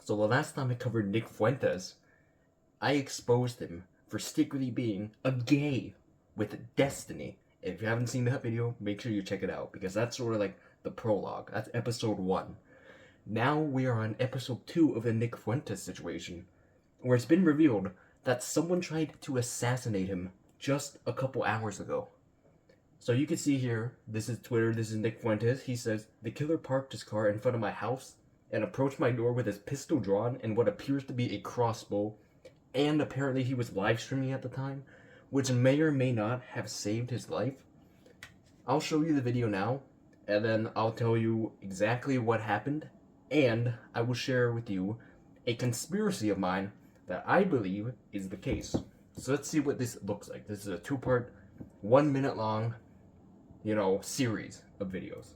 So the last time I covered Nick Fuentes, I exposed him for secretly being a gay with Destiny. If you haven't seen that video, make sure you check it out because that's sort of like the prologue. That's episode 1. Now we are on episode 2 of the Nick Fuentes situation, where it's been revealed that someone tried to assassinate him just a couple hours ago. So you can see here, this is Twitter, this is Nick Fuentes. He says, the killer parked his car in front of my house and approached my door with his pistol drawn and what appears to be a crossbow. And apparently he was live streaming at the time, which may or may not have saved his life. I'll show you the video now, and then I'll tell you exactly what happened, and I will share with you a conspiracy of mine that I believe is the case. So let's see what this looks like. This is a 2-part, 1 minute long, series of videos.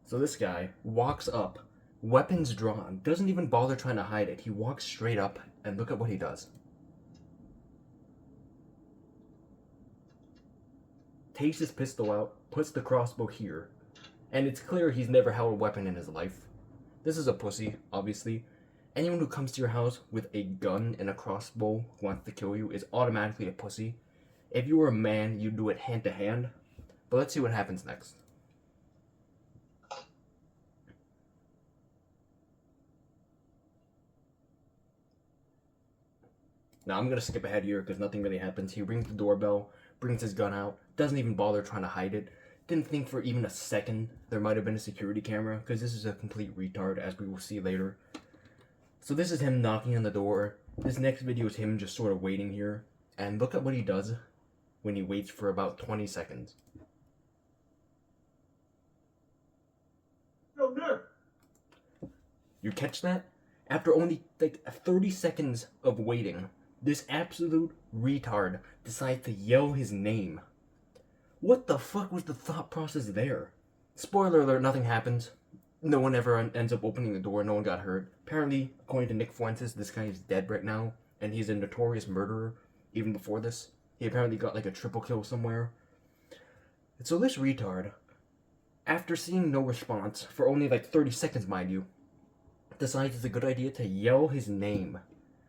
So this guy walks up, weapons drawn, doesn't even bother trying to hide it. He walks straight up, and look at what he does. Takes his pistol out, puts the crossbow here, and it's clear he's never held a weapon in his life. This is a pussy, obviously. Anyone who comes to your house with a gun and a crossbow who wants to kill you is automatically a pussy. If you were a man, you'd do it hand to hand. But let's see what happens next. Now I'm gonna skip ahead here because nothing really happens. He rings the doorbell, brings his gun out, doesn't even bother trying to hide it. Didn't think for even a second there might have been a security camera because this is a complete retard, as we will see later. So this is him knocking on the door. This next video is him just sort of waiting here. And look at what he does when he waits for about 20 seconds. Yo, Nick! You catch that? After only like 30 seconds of waiting, this absolute retard decides to yell his name. What the fuck was the thought process there? Spoiler alert, nothing happens. No one ever ends up opening the door, no one got hurt. Apparently, according to Nick Fuentes, this guy is dead right now, and he's a notorious murderer, even before this. He apparently got like a triple kill somewhere. And so this retard, after seeing no response, for only like 30 seconds mind you, decides it's a good idea to yell his name.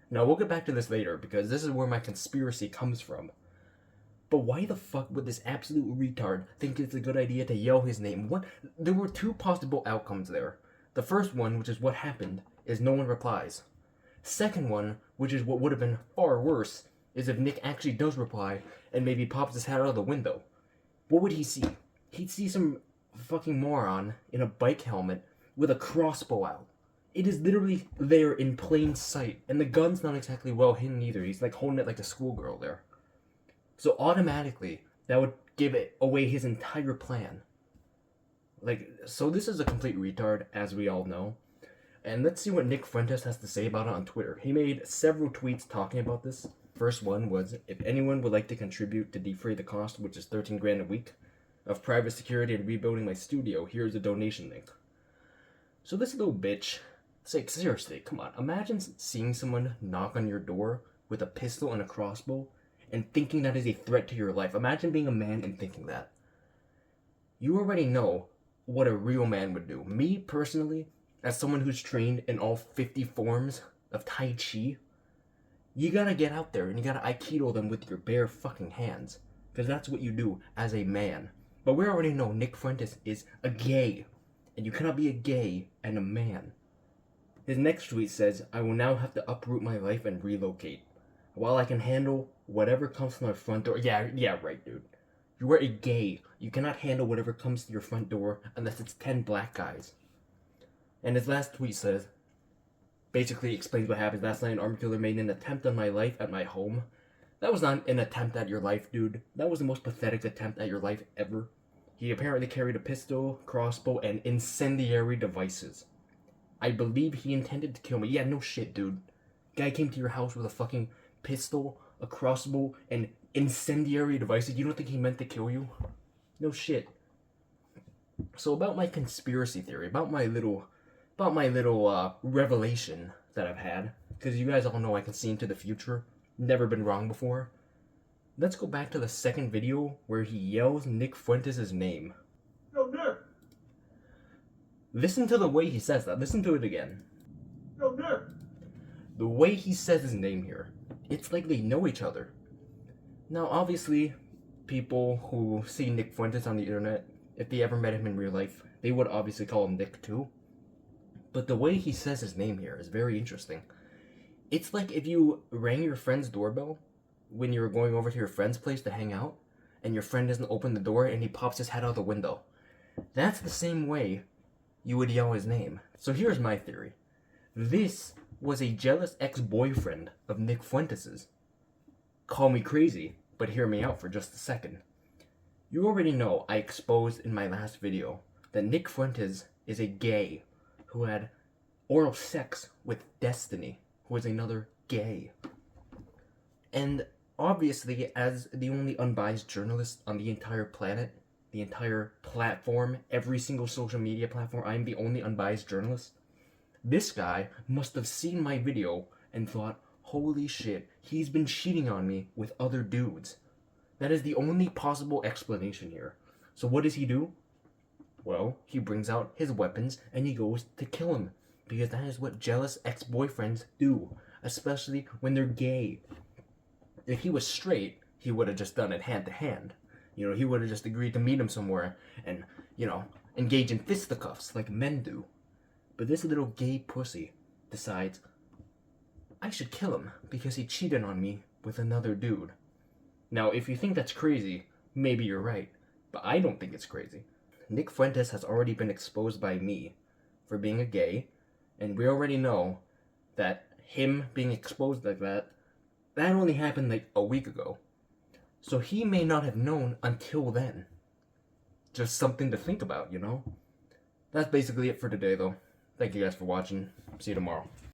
Now we'll get back to this later, because this is where my conspiracy comes from. But why the fuck would this absolute retard think it's a good idea to yell his name? What? There were 2 possible outcomes there. The first one, which is what happened, is no one replies. Second one, which is what would have been far worse, is if Nick actually does reply and maybe pops his head out of the window. What would he see? He'd see some fucking moron in a bike helmet with a crossbow out. It is literally there in plain sight, and the gun's not exactly well hidden either. He's like holding it like a schoolgirl there. So automatically, that would give it away his entire plan. So this is a complete retard, as we all know. And let's see what Nick Fuentes has to say about it on Twitter. He made several tweets talking about this. First one was, if anyone would like to contribute to defray the cost, which is 13 grand a week, of private security and rebuilding my studio, here's a donation link. So this little bitch, it's like, seriously, come on. Imagine seeing someone knock on your door with a pistol and a crossbow and thinking that is a threat to your life. Imagine being a man and thinking that. You already know what a real man would do. Me, personally, as someone who's trained in all 50 forms of Tai Chi, you gotta get out there and you gotta Aikido them with your bare fucking hands. Because that's what you do as a man. But we already know Nick Fuentes is a gay. And you cannot be a gay and a man. His next tweet says, I will now have to uproot my life and relocate. While I can handle whatever comes to my front door. Yeah, right, dude. You are a gay. You cannot handle whatever comes to your front door unless it's 10 black guys. And his last tweet says, basically explains what happened. Last night an armed killer made an attempt on my life at my home. That was not an attempt at your life, dude. That was the most pathetic attempt at your life ever. He apparently carried a pistol, crossbow, and incendiary devices. I believe he intended to kill me. Yeah, no shit, dude. Guy came to your house with a fucking pistol, a crossbow, and incendiary devices. You don't think he meant to kill you? No shit. So about my conspiracy theory, about my little revelation that I've had, because you guys all know I can see into the future. Never been wrong before. Let's go back to the second video where he yells Nick Fuentes' name. Yo, Nick! Listen to the way he says that. Listen to it again. Yo, Nick. The way he says his name here, it's like they know each other. Now, obviously, people who see Nick Fuentes on the internet, if they ever met him in real life, they would obviously call him Nick too. But the way he says his name here is very interesting. It's like if you rang your friend's doorbell when you were going over to your friend's place to hang out, and your friend doesn't open the door and he pops his head out the window. That's the same way you would yell his name. So here's my theory. This was a jealous ex-boyfriend of Nick Fuentes's. Call me crazy, but hear me out for just a second. You already know I exposed in my last video that Nick Fuentes is a gay who had oral sex with Destiny, who is another gay. And obviously, as the only unbiased journalist on the entire planet, the entire platform, every single social media platform, I'm the only unbiased journalist. This guy must have seen my video and thought, holy shit, he's been cheating on me with other dudes. That is the only possible explanation here. So what does he do? Well, he brings out his weapons and he goes to kill him. Because that is what jealous ex-boyfriends do. Especially when they're gay. If he was straight, he would have just done it hand to hand. You know, he would have just agreed to meet him somewhere and, you know, engage in fisticuffs like men do. But this little gay pussy decides, I should kill him because he cheated on me with another dude. Now, if you think that's crazy, maybe you're right. But I don't think it's crazy. Nick Fuentes has already been exposed by me for being a gay, and we already know that him being exposed like that only happened like a week ago. So he may not have known until then. Just something to think about, you know? That's basically it for today, though. Thank you guys for watching. See you tomorrow.